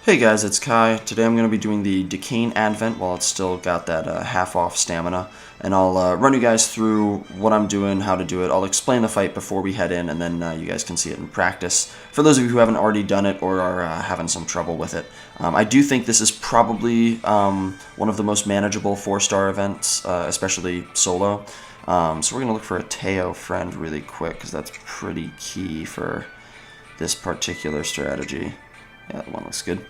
Hey guys, it's Kai. Today I'm going to be doing the Decain Advent while it's still got that half-off stamina, and I'll run you guys through what I'm doing, how to do it. I'll explain the fight before we head in, and then you guys can see it in practice. For those of you who haven't already done it or are having some trouble with it, I do think this is probably one of the most manageable 4-star events, especially solo. So we're going to look for a Teo friend really quick, because that's pretty key for this particular strategy. Yeah, that one looks good.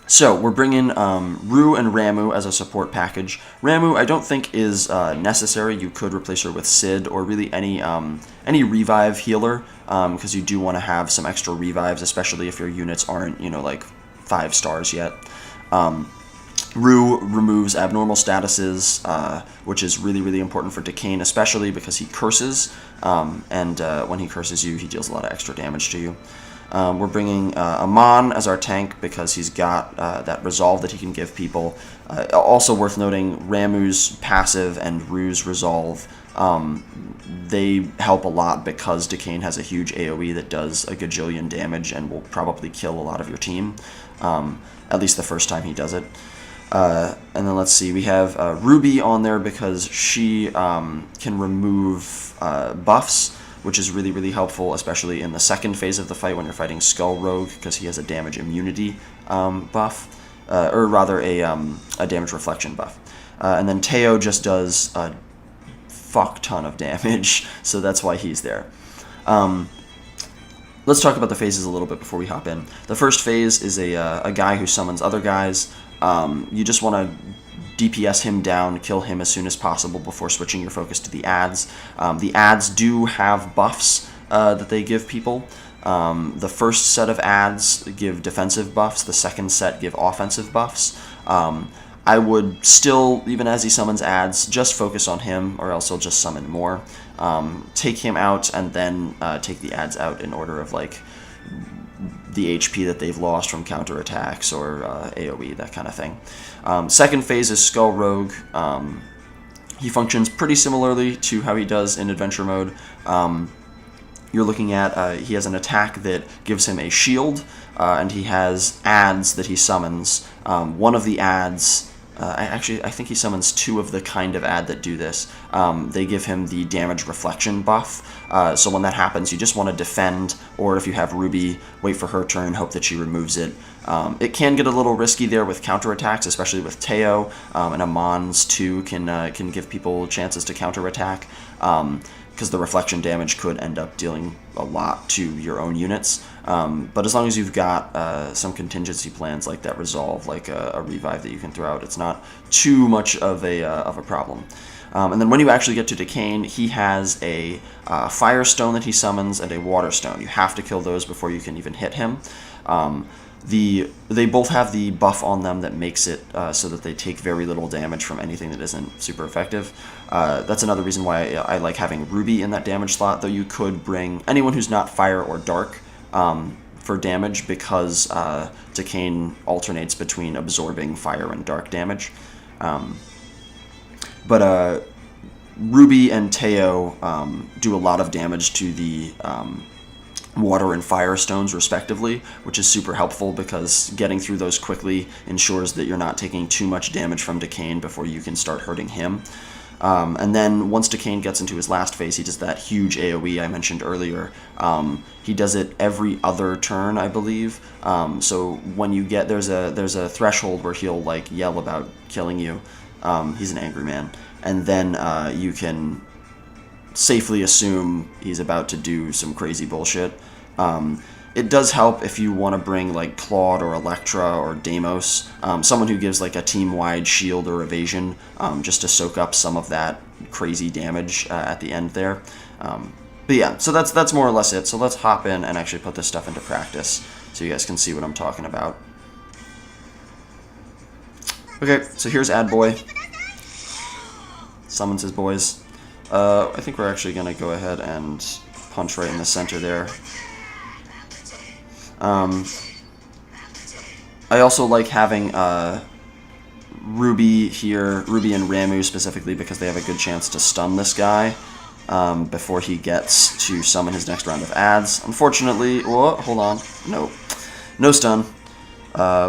So we're bringing Rue and Ramu as a support package. Ramu, I don't think is necessary. You could replace her with Sid or really any revive healer, because you do want to have some extra revives, especially if your units aren't, like 5 stars yet. Rue removes abnormal statuses, which is really, really important for Decain, especially because he curses, and when he curses you, he deals a lot of extra damage to you. We're bringing Amon as our tank because he's got that resolve that he can give people. Also worth noting, Ramu's passive and Rue's resolve, they help a lot because Decain has a huge AoE that does a gajillion damage and will probably kill a lot of your team, at least the first time he does it. And then let's see, we have Ruby on there because she can remove buffs, which is really, really helpful, especially in the second phase of the fight when you're fighting Skull Rogue, because he has a damage immunity buff, or rather a damage reflection buff. And then Teo just does a fuck ton of damage, so that's why he's there. Let's talk about the phases a little bit before we hop in. The first phase is a guy who summons other guys. You just want to DPS him down, kill him as soon as possible before switching your focus to the ads. The ads do have buffs that they give people. The first set of ads give defensive buffs, the second set give offensive buffs. I would still, even as he summons ads, just focus on him, or else he'll just summon more. Take him out, and then take the ads out in order of the HP that they've lost from counterattacks or AoE, that kind of thing. Second phase is Skull Rogue. He functions pretty similarly to how he does in Adventure Mode. You're looking at, he has an attack that gives him a shield, and he has ads that he summons. One of the ads, I think he summons 2 of the kind of ad that do this. They give him the damage reflection buff. So when that happens, you just want to defend, or if you have Ruby, wait for her turn, hope that she removes it. It can get a little risky there with counterattacks, especially with Teo, and Amon's too can give people chances to counterattack, because the reflection damage could end up dealing a lot to your own units. But as long as you've got some contingency plans like that resolve, like a revive that you can throw out, it's not too much of a problem. And then when you actually get to Decain, he has a fire stone that he summons and a water stone. You have to kill those before you can even hit him. They both have the buff on them that makes it so that they take very little damage from anything that isn't super effective. That's another reason why I like having Ruby in that damage slot, though you could bring anyone who's not fire or dark for damage, because Decain alternates between absorbing fire and dark damage. But Ruby and Teo do a lot of damage to the water and fire stones respectively, which is super helpful because getting through those quickly ensures that you're not taking too much damage from Decain before you can start hurting him. And then once Decain gets into his last phase, he does that huge AoE I mentioned earlier. He does it every other turn, I believe. So when you get, there's a threshold where he'll yell about killing you. He's an angry man. And then you can safely assume he's about to do some crazy bullshit. It does help if you want to bring Claude or Electra or Deimos, someone who gives a team-wide shield or evasion, just to soak up some of that crazy damage at the end there. But yeah, so that's more or less it. So let's hop in and actually put this stuff into practice so you guys can see what I'm talking about. Okay, so here's Ad Boy. Summons his boys. I think we're actually going to go ahead and punch right in the center there. I also like having Ruby here, Ruby and Ramu specifically, because they have a good chance to stun this guy before he gets to summon his next round of ads. Unfortunately, whoa, hold on, no stun.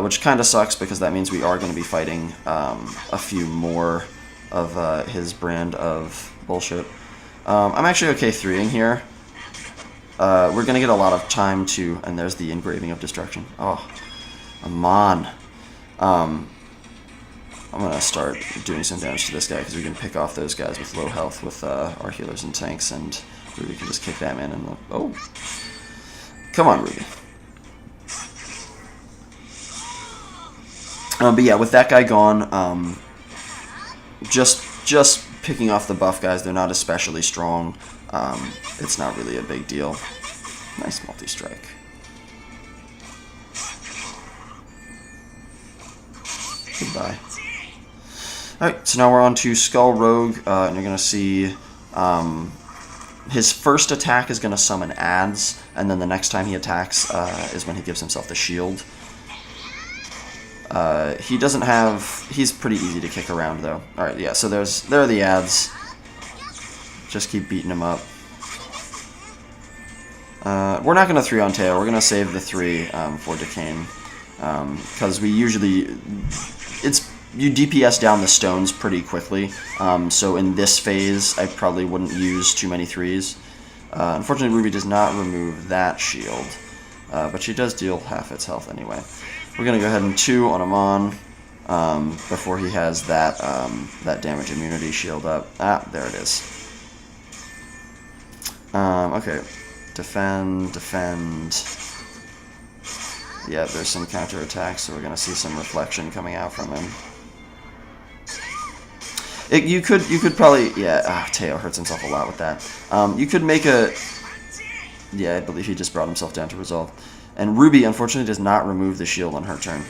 which kind of sucks because that means we are going to be fighting a few more of his brand of bullshit. I'm actually okay 3ing here. We're going to get a lot of time to... And there's the engraving of destruction. Oh, Amon. I'm going to start doing some damage to this guy because we can pick off those guys with low health with our healers and tanks, and Ruby can just kick that man in the... Oh. Come on, Ruby. But yeah, with that guy gone, just picking off the buff guys, they're not especially strong. It's not really a big deal. Nice multi-strike. Goodbye. Alright, so now we're on to Skull Rogue, and you're going to see his first attack is going to summon ads, and then the next time he attacks is when he gives himself the shield. He doesn't have... He's pretty easy to kick around, though. Alright, yeah, so there are the ads. Just keep beating him up. We're not going to 3 on Teo. We're going to save the 3 for Decain. Because we usually... You DPS down the stones pretty quickly. So in this phase, I probably wouldn't use too many 3s. Unfortunately, Ruby does not remove that shield. But she does deal half its health anyway. We're going to go ahead and 2 on Amon before he has that, that damage immunity shield up. Ah, there it is. Okay. Defend. Yeah, there's some counterattacks, so we're going to see some reflection coming out from him. You could probably... Yeah, Teo hurts himself a lot with that. You could make a... Yeah, I believe he just brought himself down to resolve. And Ruby, unfortunately, does not remove the shield on her turn.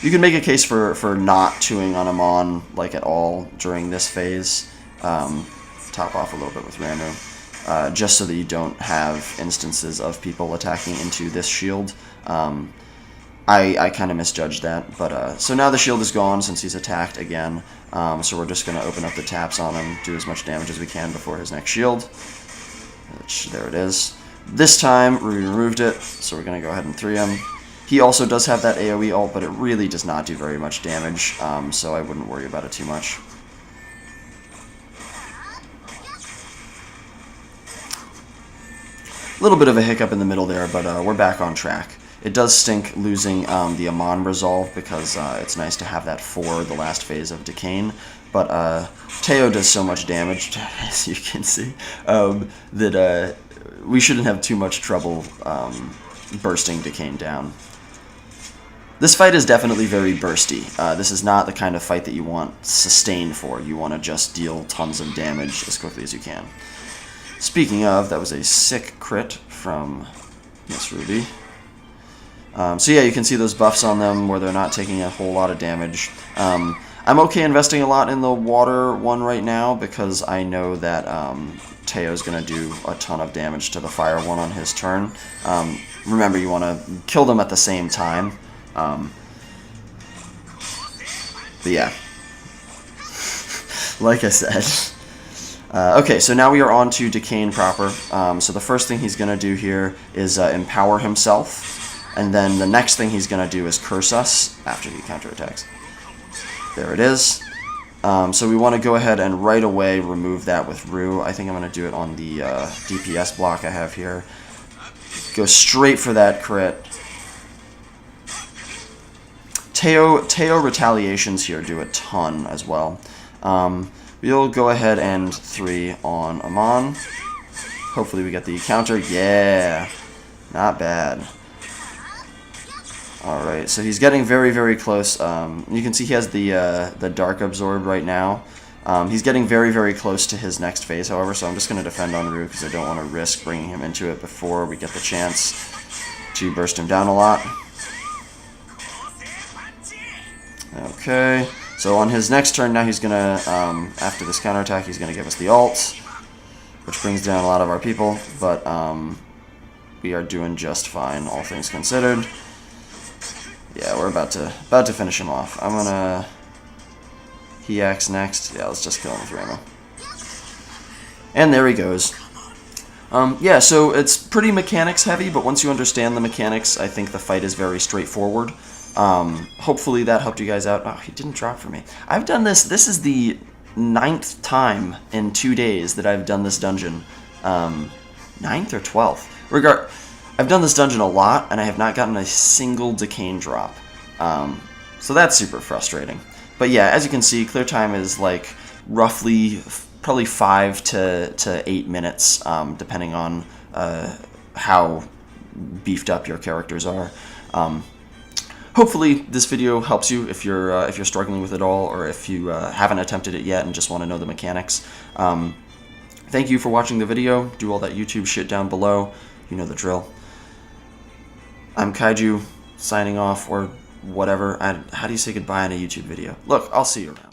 You can make a case for not 2ing on Amon, like, at all during this phase. Top off a little bit with Ramu. Just so that you don't have instances of people attacking into this shield. I kind of misjudged that. But so now the shield is gone since he's attacked again. So we're just going to open up the taps on him, do as much damage as we can before his next shield. Which, there it is. This time, Ruby removed it, so we're going to go ahead and 3 him. He also does have that AoE ult, but it really does not do very much damage, so I wouldn't worry about it too much. A little bit of a hiccup in the middle there, but we're back on track. It does stink losing the Amon resolve, because it's nice to have that for the last phase of Decain, but Teo does so much damage, as you can see, that we shouldn't have too much trouble bursting Decain down. This fight is definitely very bursty. This is not the kind of fight that you want sustain for. You want to just deal tons of damage as quickly as you can. Speaking of, that was a sick crit from Miss Ruby. So yeah, you can see those buffs on them where they're not taking a whole lot of damage. I'm okay investing a lot in the water one right now because I know that Teo's going to do a ton of damage to the fire one on his turn. Remember, you want to kill them at the same time. But yeah, like I said. Okay, so now we are on to Decain proper. So the first thing he's going to do here is empower himself, and then the next thing he's going to do is curse us after he counterattacks. There it is. So we want to go ahead and right away remove that with Rue. I think I'm going to do it on the DPS block I have here. Go straight for that crit. Teo retaliations here do a ton as well. We'll go ahead and 3 on Amon. Hopefully we get the counter. Yeah, not bad. Alright, so he's getting very, very close. You can see he has the Dark Absorb right now. He's getting very, very close to his next phase, however, so I'm just going to defend on Rue because I don't want to risk bringing him into it before we get the chance to burst him down a lot. Okay, so on his next turn now he's going to, after this counterattack, he's going to give us the ult, which brings down a lot of our people, but we are doing just fine, all things considered. Yeah, we're about to finish him off. I'm gonna... He acts next. Yeah, let's just kill him with Ramo. And there he goes. Yeah, so it's pretty mechanics heavy, but once you understand the mechanics, I think the fight is very straightforward. Hopefully that helped you guys out. Oh, he didn't drop for me. I've done this. This is the 9th time in 2 days that I've done this dungeon. 9th or 12th. I've done this dungeon a lot, and I have not gotten a single Decain drop. So that's super frustrating. But yeah, as you can see, clear time is like roughly probably 5 to 8 minutes, depending on how beefed up your characters are. Hopefully this video helps you if you're struggling with it all, or if you haven't attempted it yet and just want to know the mechanics. Thank you for watching the video. Do all that YouTube shit down below. You know the drill. I'm Kaiju, signing off, or whatever. How do you say goodbye in a YouTube video? Look, I'll see you around.